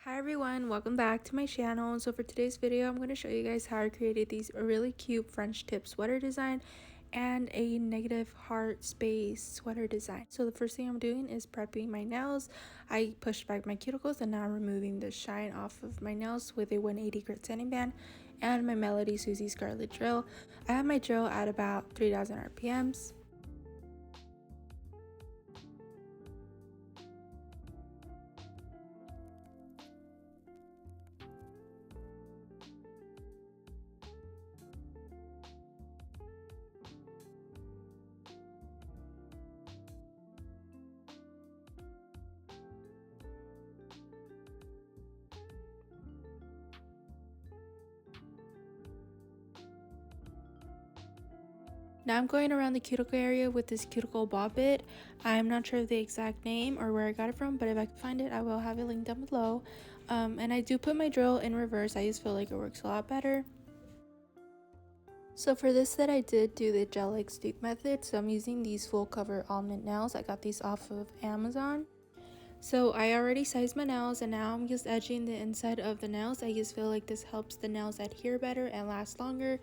Hi everyone, welcome back to my channel. So for today's video, I'm going to show you guys how I created these really cute French tip sweater design and a negative heart space sweater design. So the first thing I'm doing is prepping my nails. I pushed back my cuticles and now I'm removing the shine off of my nails with a 180 grit sanding band and my Melody Susie Scarlet drill. I have my drill at about 3000 RPMs. Now I'm going around the cuticle area with this cuticle bob bit. I'm not sure of the exact name or where I got it from, but if I can find it, I will have it linked down below. And I do put my drill in reverse. I just feel like it works a lot better. So for this I did do the gel like Dupe method. So I'm using these full cover almond nails. I got these off of Amazon. So I already sized my nails and now I'm just edging the inside of the nails. I just feel like this helps the nails adhere better and last longer.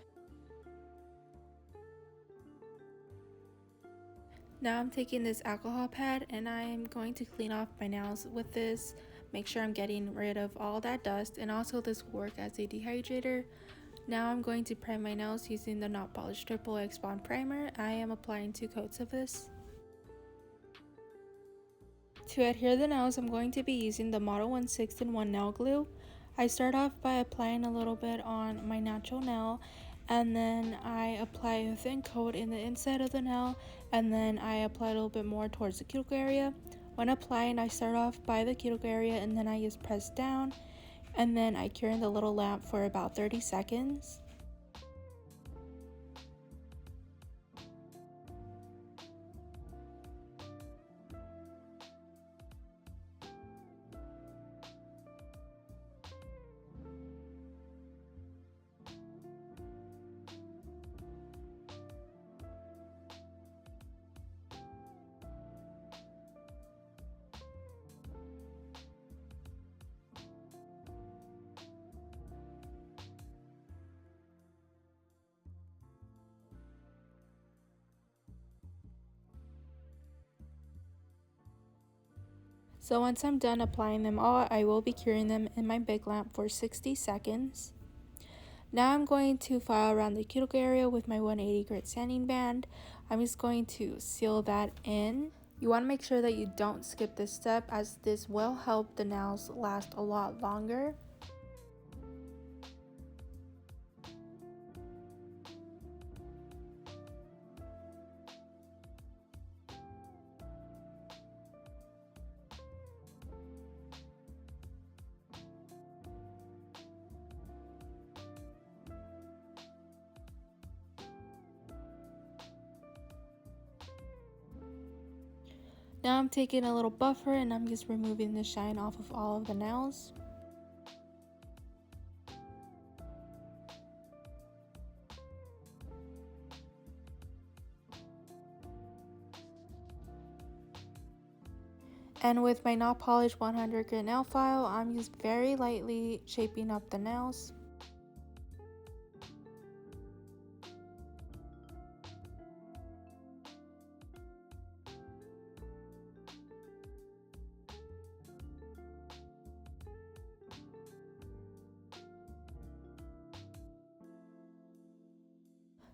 Now I'm taking this alcohol pad and I am going to clean off my nails with this. Make sure I'm getting rid of all that dust, and also this will work as a dehydrator. Now I'm going to prime my nails using the Not Polished Triple X Bond Primer. I am applying 2 coats of this. To adhere the nails, I'm going to be using the Model 1 6-in-1 nail glue. I start off by applying a little bit on my natural nail, and then I apply a thin coat in the inside of the nail, and then I apply a little bit more towards the cuticle area. When applying, I start off by the cuticle area and then I just press down, and then I cure in the little lamp for about 30 seconds. So once I'm done applying them all, I will be curing them in my big lamp for 60 seconds. Now I'm going to file around the cuticle area with my 180 grit sanding band. I'm just going to seal that in. You want to make sure that you don't skip this step, as this will help the nails last a lot longer. Now I'm taking a little buffer and I'm just removing the shine off of all of the nails. And with my not polished 100 grit nail file, I'm just very lightly shaping up the nails.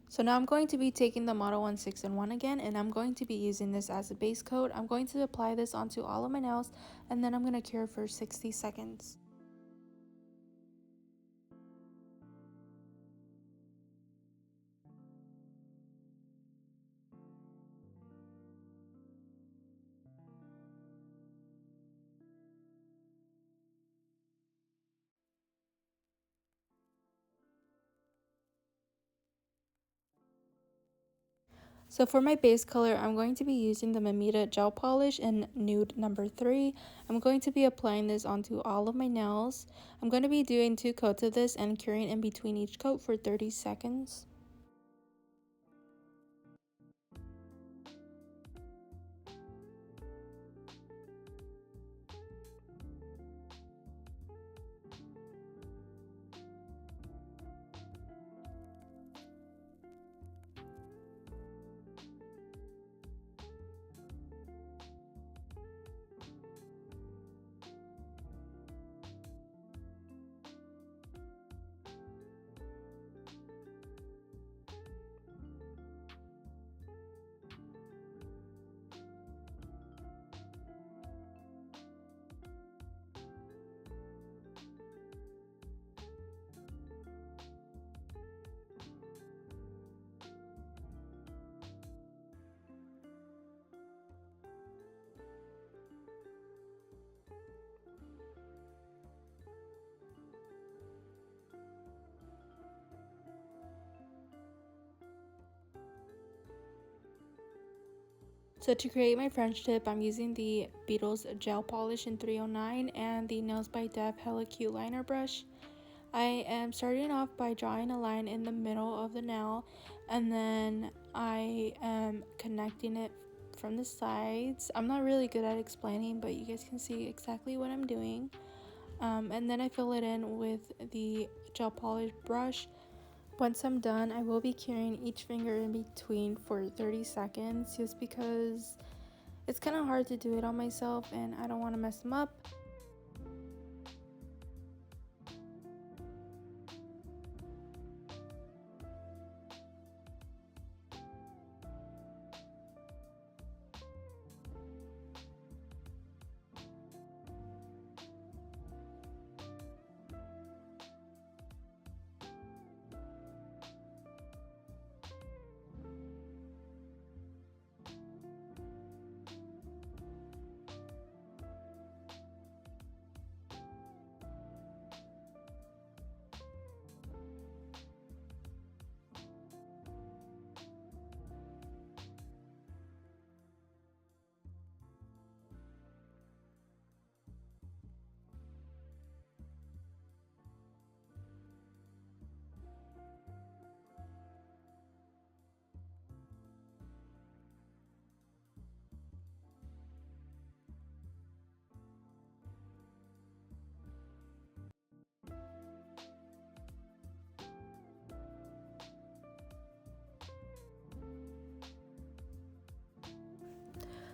So now I'm going to be taking the Model 1 6-in-1 again, and I'm going to be using this as a base coat. I'm going to apply this onto all of my nails, and then I'm going to cure for 60 seconds. So for my base color, I'm going to be using the Mamita Gel Polish in Nude number 3. I'm going to be applying this onto all of my nails. I'm going to be doing 2 coats of this and curing in between each coat for 30 seconds. So to create my French tip, I'm using the Beetles Gel Polish in 309 and the Nails by Def Hella Cute Liner Brush. I am starting off by drawing a line in the middle of the nail, and then I am connecting it from the sides. I'm not really good at explaining, but you guys can see exactly what I'm doing. And then I fill it in with the gel polish brush. Once I'm done, I will be curing each finger in between for 30 seconds just because it's kind of hard to do it on myself and I don't want to mess them up.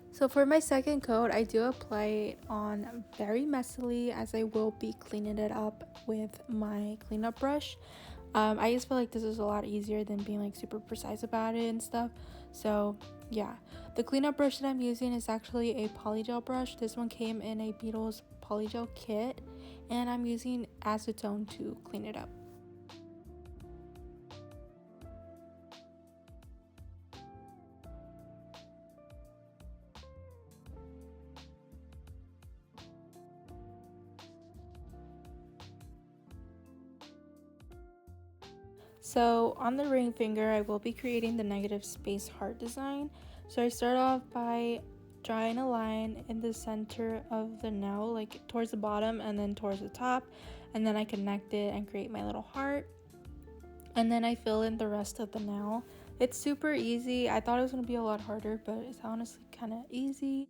So for my second coat, I do apply it on very messily as I will be cleaning it up with my cleanup brush. I just feel like this is a lot easier than being like super precise about it and stuff. So yeah, the cleanup brush that I'm using is actually a polygel brush. This one came in a Beetles polygel kit, and I'm using acetone to clean it up. So on the ring finger, I will be creating the negative space heart design. So I start off by drawing a line in the center of the nail, like towards the bottom and then towards the top, and then I connect it and create my little heart, and then I fill in the rest of the nail. It's super easy. I thought it was going to be a lot harder, but it's honestly kind of easy.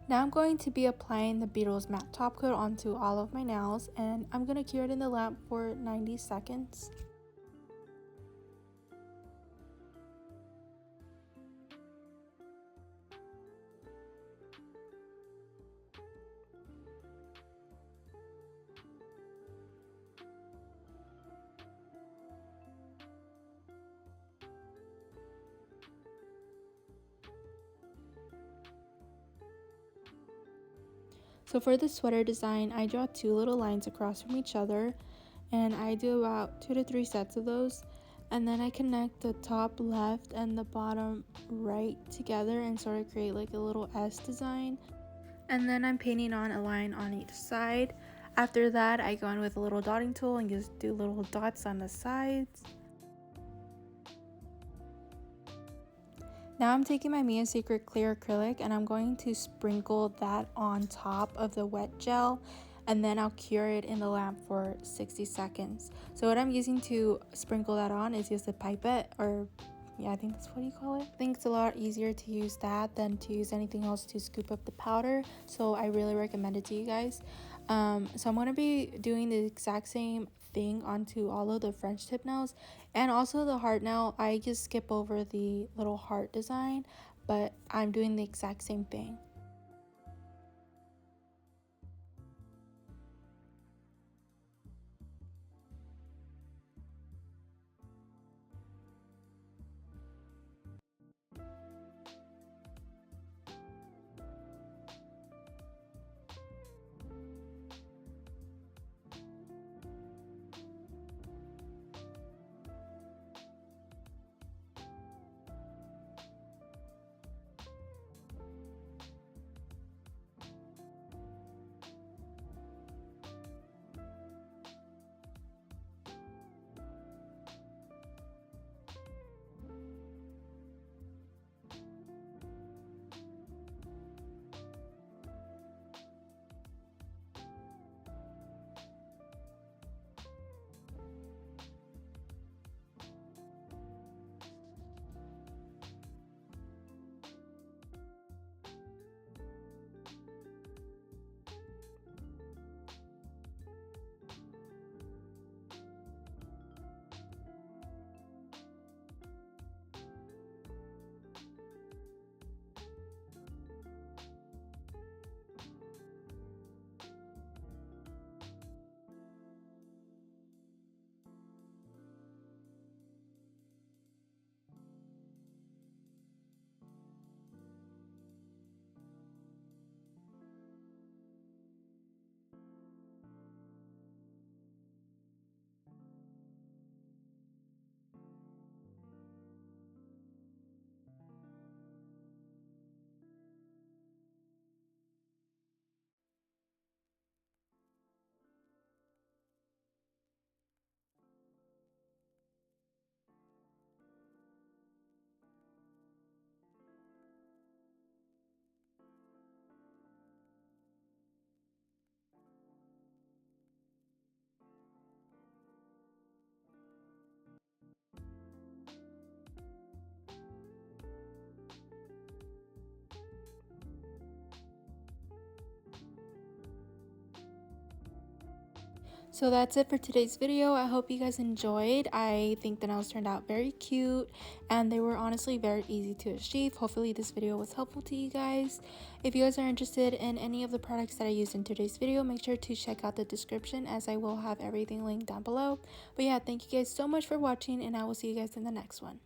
Now I'm going to be applying the Beetles matte top coat onto all of my nails, and I'm going to cure it in the lamp for 90 seconds. So for the sweater design, I draw two little lines across from each other, and I do about 2 to 3 sets of those, and then I connect the top left and the bottom right together and sort of create like a little S design, and then I'm painting on a line on each side. After that, I go in with a little dotting tool and just do little dots on the sides. Now I'm taking my Mia Secret clear acrylic and I'm going to sprinkle that on top of the wet gel, and then I'll cure it in the lamp for 60 seconds. So what I'm using to sprinkle that on is just a pipette, or yeah, I think that's what you call it. I think it's a lot easier to use that than to use anything else to scoop up the powder, so I really recommend it to you guys. So I'm going to be doing the exact same thing onto all of the French tip nails, and also the heart nail. I just skip over the little heart design, but I'm doing the exact same thing. So that's it for today's video. I hope you guys enjoyed. I think the nails turned out very cute and they were honestly very easy to achieve. Hopefully this video was helpful to you guys. If you guys are interested in any of the products that I used in today's video, make sure to check out the description as I will have everything linked down below. But yeah, thank you guys so much for watching and I will see you guys in the next one.